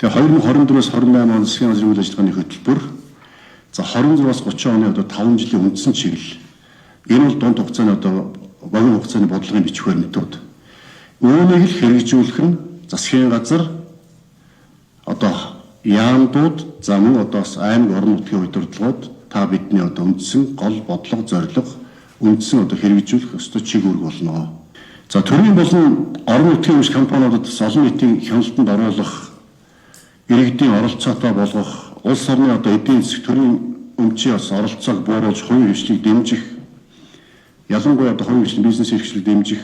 Тэгээ 2024-өөс 28 он засгийн газрын үйл ажиллагааны хөтөлбөр за 26-аас 30 оны одоо 5 жилийн үндсэн чиглэл. Энэ бол дунд хугацааны одоо богино хугацааны бодлогын бичих баримтууд. Үүнийг л хэрэгжүүлэх нь засгийн газар одоо яамдууд за мөн одоо аймаг орон нутгийн удирдлагууд та бидний одоо үндсэн гол бодлого зорилго үндсэн одоо хэрэгжүүлэх ёстой чиг үүрэг болно. За төрийн болон орон нутгийн өмч компаниудад олон нийтийн хяналтанд оруулах иргэдийн оролцоотой болгох улс орны одоо эдийн засаг төрийн өмчийн бас оролцоог бууруулж хувийн хөгжлийг дэмжих ялангуяа одоо хувийн хөгжлийн бизнес эрхчлийг дэмжих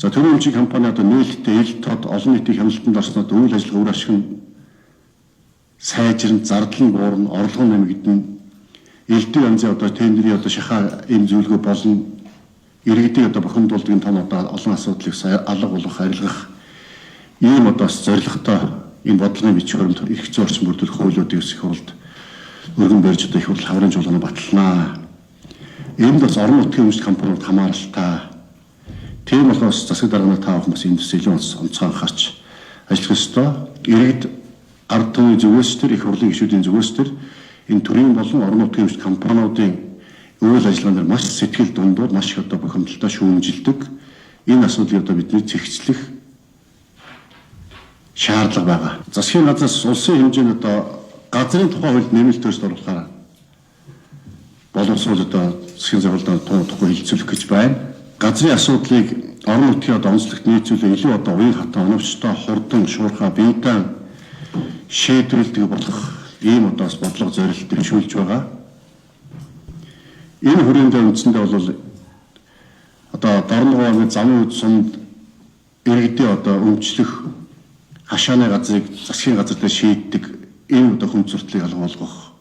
за төрийн өмчийн компани одоо нээлттэй ил тод олон нийтийн хяналтанд орснод үйл ажиллагаа үр ашиг нь сайжирн зардал нь буурна орлого нэмэгдэнэ элдв янзын одоо тендерийн одоо шахаа эм зөвлөгөө болно иргэдийн одоо бохимдуулдгийн том одоо олон асуудлыг алга болох арилгах ийм одоо зорилготой энэ бодлогын бичих баримт эрх зүйн орчин бүрдүүлэх хуулиудыг их хурлд өргөн барьж одоо их хурл хаврын чуулганы баталнаа. Энд бас орон нутгийн өмчт компаниуд хамааралтай. Тийм болохоос засаг дарганы таах хүмүүс энд илүү онцгой анхаарч ажиллах ёстой. Иргэд ард түмний зүгээс төр их хурлын гишүүдийн зүгээс төр энэ төрийн болон орон нутгийн өмчт компаниудын үйл ажиллагаанд маш сэтгэл дундуур маш их одоо бохимдолтой шүүмжилдэг. Энэ асуудлыг одоо бидний зэгцлэх шаардлага байгаа. Засгийн газраас улсын хэмжээнд одоо газрын тухай хуульд нэмэлт төрөлд оруулахаар боловсруул одоо засгийн захиалгын тухай хилцүүлэх гэж байна. Газрын асуудлыг орон нутгийн одоо онцлогт нийцүүлээ илүү одоо уян хатан оновчтой хурдан шуурхай биедан шийдвэрлэдэг болох ийм одоо бодлого зорилт дэвшүүлж байгаа. Энэ хүрээндээ үндсэндээ бол одоо дорногооны замын үд сумд иргэдийн одоо өмчлөх хашааны газрыг засгийн газар дээр шийддэг энэ одоо хүн зурдлыг алга болгох.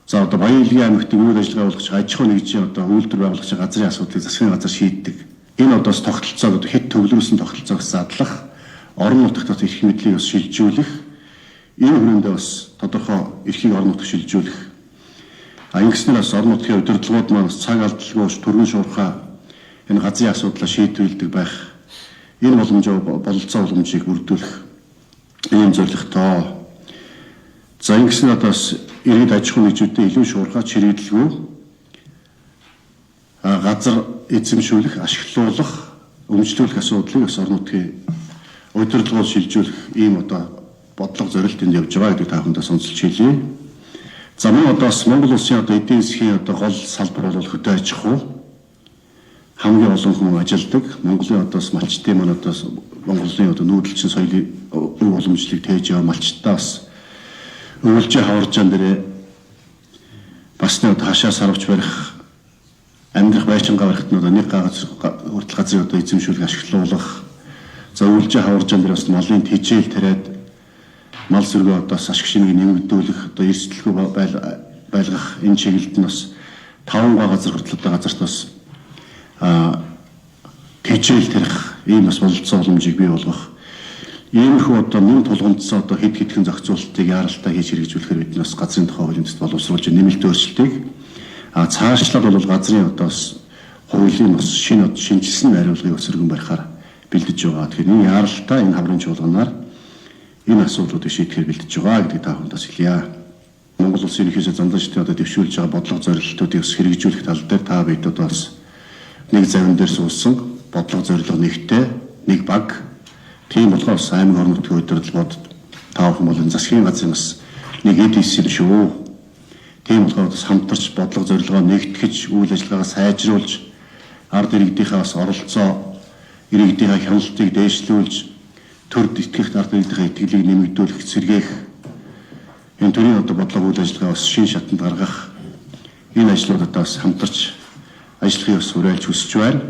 За одоо Баян-Илгийн аймагт үйл ажиллагаа болгож аж ахуй нэгжийн одоо үйлдвэр байгуулагч газрын асуудлыг засгийн газар шийддэг. Энэ одоо тогтолцоог одоо хэд төвлөрүүлсэн тогтолцоог задлах, орон нутгад эрх мэдлийг бас шилжүүлэх, энэ хүрээндээ бас тодорхой эрхийг орон нутгад шилжүүлэх. Ингэснээр бас орон нутгийн удирдлагууд маань цаг алдалгүй төргөн шуурхай энэ газрын асуудлаа шийдвэрлэдэг байх. Энэ бололцоо боломжийг бүрдүүлэх ийм зорилготой. За ингэснээр бас иргэд аж ахуй нэгжүүдэд илүү шуурхай чирэгдэлгүй газар эзэмшүүлэх, ашиглуулах, өмчлүүлэх асуудлыг бас орон нутгийн удирдлагууд шилжүүлэх ийм одоо бодлого зорилтөнд явж байгаа гэдэг та бүхэндээ сонсолж хэлье. За мөн одоо Монгол улсын одоо эдийн засгийн одоо гол салбар бол хөдөө аж ахуй хамгийн олон хүн ажилладаг. Монголын одоо малчтын маань одоо Монголын одоо нүүдэлчин соёлын өв уламжлалыг тээж яваа малчтаас өвөлжийн хаваржаан дээр бас нэг хашаа сарвч барих амьдрах байшингаа барихт нь одоо нэг хүртэл газрыг одоо эзэмшүүлэх ашиглуулах за өвөлжийн хаваржаан дээр бас малын тэжээл тариад мал сүргээ одоо ашиг шинийг нэмэгдүүлэх одоо эрсдэлгүй байлгах энэ чиглэлд нь бас 5 газар хүртэл одоо газарт бас тэжээл тарих ийм бас бололцоо боломжийг бий болгох иймэрхүү одоо мөн тулгамдсан одоо хэд хэдхэн зохицуулалтыг яаралтай хийж хэрэгжүүлэхээр бид нас газрын тухай хуулийн төсөл боловсруулж нэмэлт өөрчлөлтийг цаашлаад бол газрын одоо хуулийн бас шинжилсэн хариулгыг өсөргөн барихаар бэлдэж байгаа. Тэгэхээр энэ яаралтай энэ хаврын чуулганаар энэ асуудлуудыг шийдэхээр бэлдэж байгаа гэдгийг та бүхэнд бас хэлье. Монгол улсын ерөнхийлөгчийн занданчдын одоо дэвшүүлж байгаа бодлого зорилтуудыг бас хэрэгжүүлэх тал дээр та бидэд бас нэг завин дээр суусан бодлого зорилго нэгтэй нэг баг тийм болохоос аймаг орон нутгийн удирдлагууд та бүхэн бол засгийн газрын бас нэг эд хийсэн шүү. Тийм болохоос бас хамтарч бодлого зорилгоо нэгтгэж үйл ажиллагаагаа сайжруулж ард иргэдийнхээ бас оролцоо иргэдийнхээ хяналтыг дээшлүүлж төр итгэх ард иргэдийнхээ итгэлийг нэмэгдүүлэх сэргээх энэ төрлийн одоо бодлого үйл ажиллагаа бас шин шатанд гаргах энэ ажлуудад бас хамтарч ажиллахыг бас уриалж хүсэж байна.